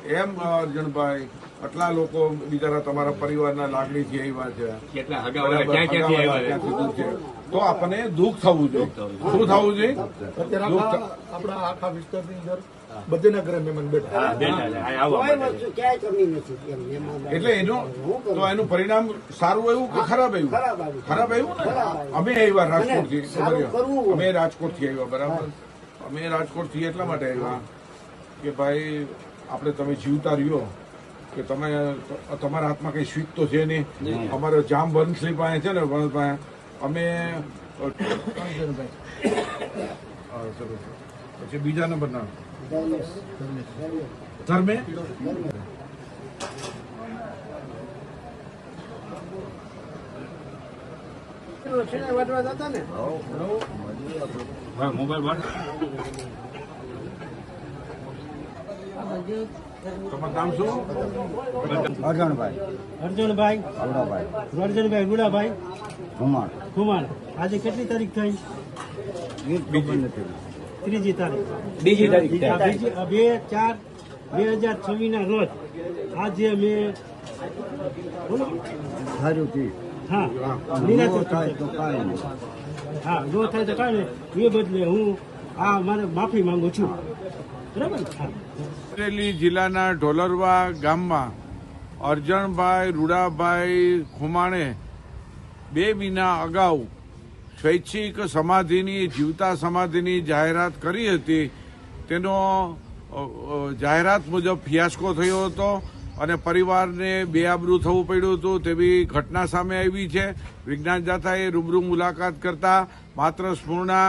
એમ અર્જુનભાઈ આટલા લોકો બિચારા તમારા પરિવારના લાગણીથી આવ્યા છે, કેટલા હગાવાળા ક્યાંથી આવ્યા છે, તો આપણને દુઃખ થવું જોઈએ. શું થવું જોઈએ? આપણા આખા વિસ્તારની અંદર બધેના ઘરે મહેમાન બેઠા. એટલે એનું પરિણામ સારું આવ્યું કે ખરાબ આવ્યું? ખરાબ આવ્યું ને. અમે આવ્યા રાજકોટથી, અમે રાજકોટથી આવ્યા, બરાબર. અમે રાજકોટથી એટલા માટે આવ્યા કે ભાઈ આપણે તમે જીવતા રહ્યો કે તમે તમારા હાથમાં કઈ સ્વીટ તો છે નહીં. અમારે જામ વંશલી પાસે છે ને, વંશ પાસે અમે પછી બીજા નંબરના ધર્મે મોબાઈલ તમારું નામ શું? અર્જુનભાઈ રૂડાભાઈ ખુમાણ. આજે કેટલી તારીખ થઈ? ત્રીજી તારીખ. 2/4/2026 ના રોજ આજે અમે હા નિરાશ થાય તો કાંઈ હા જો થાય તો કાંઈ નહીં. એ બદલે હું મારે માફી માંગુ છું. બરાબર. અમરેલી જિલ્લાના ઢોલરવા ગામમાં અર્જણભાઈ રૂડાભાઈ ખુમાણે 2 મહિના અગાઉ સ્વૈચ્છિક સમાધિની, જીવતા સમાધિની જાહેરાત કરી હતી. તેનો જાહેરાત મુજબ ફિયાસ્કો થયો હતો અને પરિવારને બેઆબરૂ થવું પડ્યું હતું તેવી ઘટના સામે આવી છે. વિજ્ઞાન જાથાએ રૂબરૂ મુલાકાત કરતા માત્ર સ્ફૂર્ણા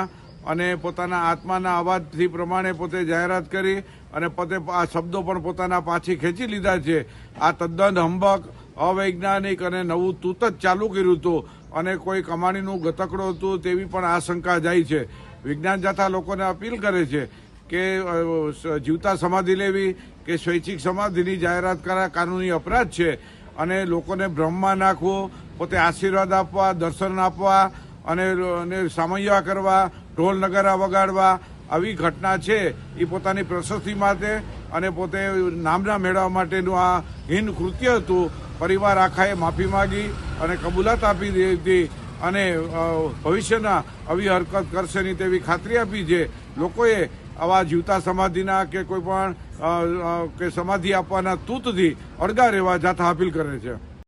અને પોતાના આત્માના અવાજથી પ્રમાણે પોતે જાહેરાત કરી અને પોતે આ શબ્દો પણ પોતાના પાછી ખેંચી લીધા છે. આ તદ્દન હંબક, અવૈજ્ઞાનિક અને નવું તૂત જ ચાલુ કર્યું હતું અને કોઈ કમાણીનું ગતકડું હતું તેવી પણ આશંકા જાય છે. વિજ્ઞાન જાથા લોકોને અપીલ કરે છે કે જીવતા સમાધિ લેવી કે સ્વૈચ્છિક સમાધિની જાહેરાત કરા કાનૂની અપરાધ છે અને લોકોને ભ્રમમાં નાખવું, પોતે આશીર્વાદ આપવા, દર્શન આપવા અને સામૈયા કરવા, ઢોલ નગારા વગાડવા આવી ઘટના છે એ પોતાની પ્રશસ્તિ માટે અને પોતે નામના મેળવવા માટેનું આ હીન કૃત્ય હતું. પરિવાર આખાએ માફી માગી અને કબૂલાત આપી દીધી અને ભવિષ્યના આવી હરકત કરશે નહીં તેવી ખાતરી આપી છે. લોકોએ આવા જીવતા સમાધિના કે કોઈ પણ કે સમાધિ આપવાના તૂતથી અળગા રહેવા જાથા અપીલ કરે છે.